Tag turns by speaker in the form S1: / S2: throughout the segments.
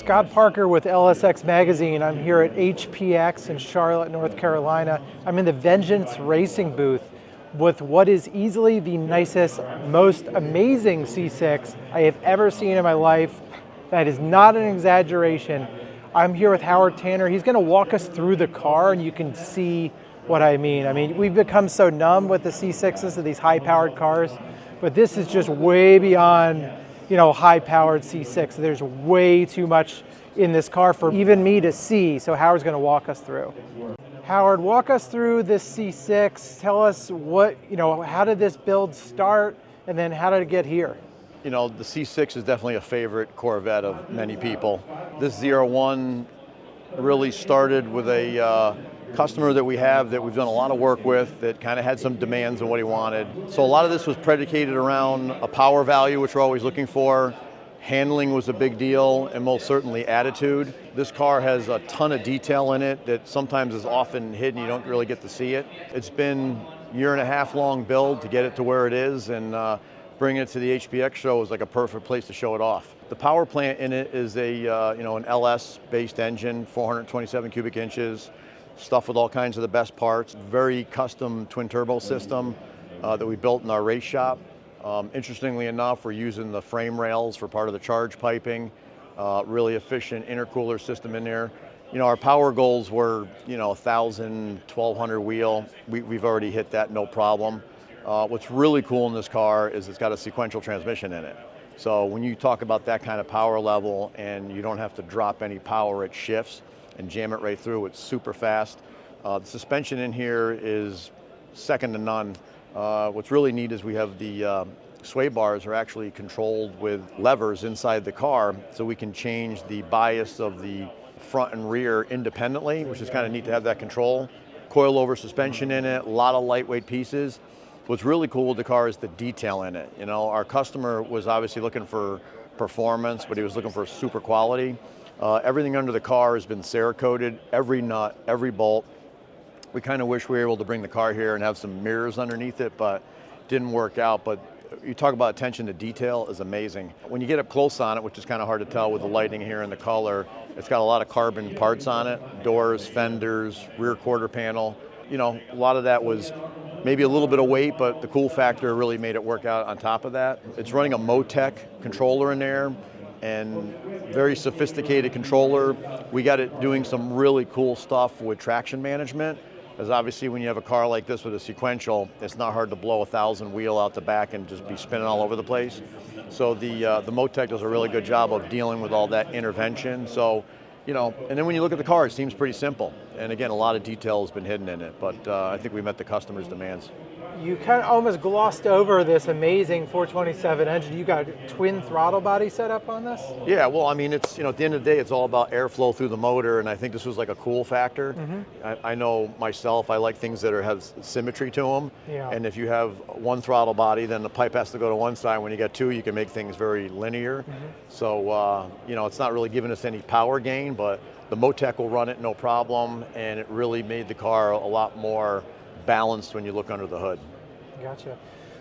S1: Scott Parker with LSX Magazine. I'm here at HPX in Charlotte, North Carolina. I'm in the Vengeance Racing booth with what is easily the nicest, most amazing C6 I have ever seen in my life. That is not an exaggeration. I'm here with Howard Tanner. He's going to walk us through the car and you can see what I mean. We've become so numb with the C6s of these high-powered cars, but this is just way beyond, high-powered C6. There's way too much in this car for even me to see, so Howard's going to walk us through. Howard, walk us through this C6. Tell us how did this build start, and then how did it get here?
S2: The C6 is definitely a favorite Corvette of many people. This VR1 really started with a customer that we have that we've done a lot of work with that kind of had some demands on what he wanted. So a lot of this was predicated around a power value, which we're always looking for. Handling was a big deal, and most certainly attitude. This car has a ton of detail in it that sometimes is often hidden. You don't really get to see it. It's been a 1.5 year long build to get it to where it is, and bringing it to the HPX show is like a perfect place to show it off. The power plant in it is an LS-based engine, 427 cubic inches, stuffed with all kinds of the best parts. Very custom twin turbo system that we built in our race shop. Interestingly enough, we're using the frame rails for part of the charge piping. Really efficient intercooler system in there. Our power goals were 1,000, 1,200 wheel. We've already hit that, no problem. What's really cool in this car is it's got a sequential transmission in it. So when you talk about that kind of power level and you don't have to drop any power, it shifts and jam it right through. It's super fast. The suspension in here is second to none. What's really neat is we have the sway bars are actually controlled with levers inside the car, so we can change the bias of the front and rear independently, which is kind of neat to have that control. Coilover suspension in it, a lot of lightweight pieces. What's really cool with the car is the detail in it. Our customer was obviously looking for performance, but he was looking for super quality. Everything under the car has been Cerakoted, every nut, every bolt. We kind of wish we were able to bring the car here and have some mirrors underneath it, but didn't work out. But you talk about attention to detail is amazing. When you get up close on it, which is kind of hard to tell with the lighting here and the color, it's got a lot of carbon parts on it, doors, fenders, rear quarter panel. A lot of that was maybe a little bit of weight, but the cool factor really made it work out on top of that. It's running a Motec controller in there, and very sophisticated controller. We got it doing some really cool stuff with traction management, because obviously when you have a car like this with a sequential, it's not hard to blow 1,000 wheel out the back and just be spinning all over the place. So the Motec does a really good job of dealing with all that intervention. So, and then when you look at the car, it seems pretty simple. And again, a lot of detail has been hidden in it, but I think we met the customer's demands.
S1: You kind of almost glossed over this amazing 427 engine. You got a twin throttle body set up on this?
S2: Yeah, well, it's, at the end of the day, it's all about airflow through the motor, and I think this was like a cool factor. Mm-hmm. I know myself, I like things that have symmetry to them. Yeah. And if you have one throttle body, then the pipe has to go to one side. When you get two, you can make things very linear. Mm-hmm. So, it's not really giving us any power gain, but the Motec will run it no problem, and it really made the car a lot more balanced when you look under the hood.
S1: Gotcha.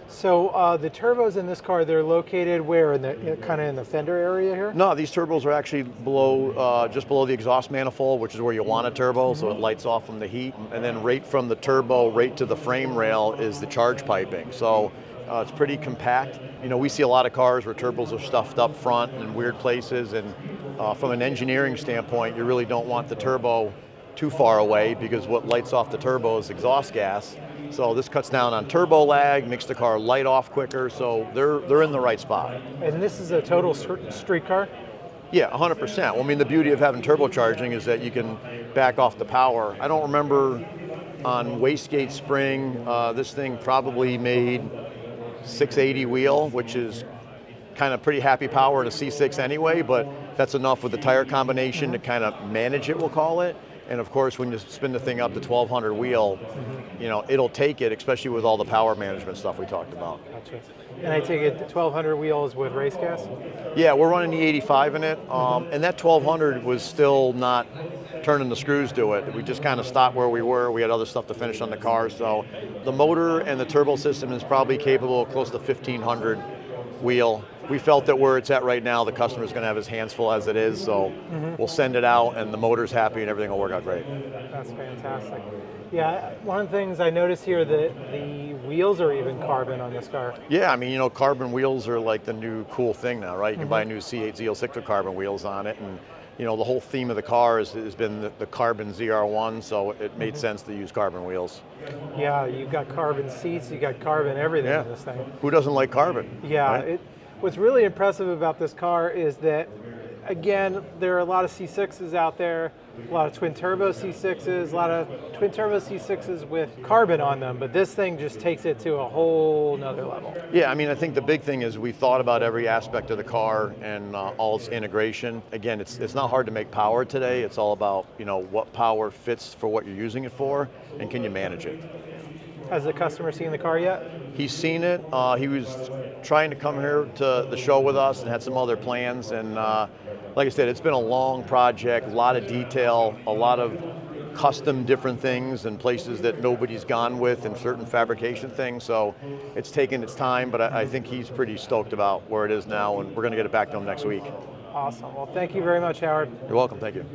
S1: So the turbos in this car, they're located where? Kind of in the fender area here?
S2: No, these turbos are actually below, just below the exhaust manifold, which is where you want a turbo, so it lights off from the heat. And then right from the turbo, right to the frame rail is the charge piping. So it's pretty compact. We see a lot of cars where turbos are stuffed up front in weird places, and from an engineering standpoint, you really don't want the turbo too far away, because what lights off the turbo is exhaust gas. So this cuts down on turbo lag, makes the car light off quicker, so they're in the right spot. And
S1: this is a total street car?
S2: Yeah, 100%. Well, the beauty of having turbocharging is that you can back off the power. I don't remember on wastegate spring, this thing probably made 680 wheel, which is kind of pretty happy power to C6 anyway, but that's enough with the tire combination to kind of manage it, we'll call it. And of course, when you spin the thing up to 1,200 wheel, it'll take it, especially with all the power management stuff we talked about.
S1: Gotcha. And I take it 1,200 wheels with race gas?
S2: Yeah, we're running the 85 in it, and that 1,200 was still not turning the screws to it. We just kind of stopped where we were. We had other stuff to finish on the car, so the motor and the turbo system is probably capable of close to 1,500 wheel. we felt that where it's at right now, the customer's going to have his hands full as it is, so we'll send it out and the motor's happy and everything will work out great.
S1: That's fantastic. Yeah, one of the things I noticed here that the wheels are even carbon on this car.
S2: Yeah, I mean, you know, carbon wheels are like the new cool thing now, right? You can buy a new C8 Z06 with carbon wheels on it, and you know, the whole theme of the car has been the carbon ZR1, so it made sense to use carbon wheels.
S1: Yeah, you've got carbon seats, you got carbon everything in this thing.
S2: Who doesn't like carbon?
S1: Yeah,
S2: right?
S1: What's really impressive about this car is that, again, there are a lot of C6s out there, a lot of twin turbo C6s, a lot of twin turbo C6s with carbon on them, but this thing just takes it to a whole nother level.
S2: Yeah, I mean, I think the big thing is we thought about every aspect of the car and all its integration. Again, it's not hard to make power today. It's all about, you know, what power fits for what you're using it for, and can you manage it?
S1: Has the customer seen the car yet?
S2: He's seen it. He was trying to come here to the show with us and had some other plans. And like I said, it's been a long project, a lot of detail, a lot of custom different things and places that nobody's gone with and certain fabrication things. So it's taken its time, but I think he's pretty stoked about where it is now, and we're going to get it back to him next week.
S1: Awesome. Well, thank you very much, Howard.
S2: You're welcome. Thank you.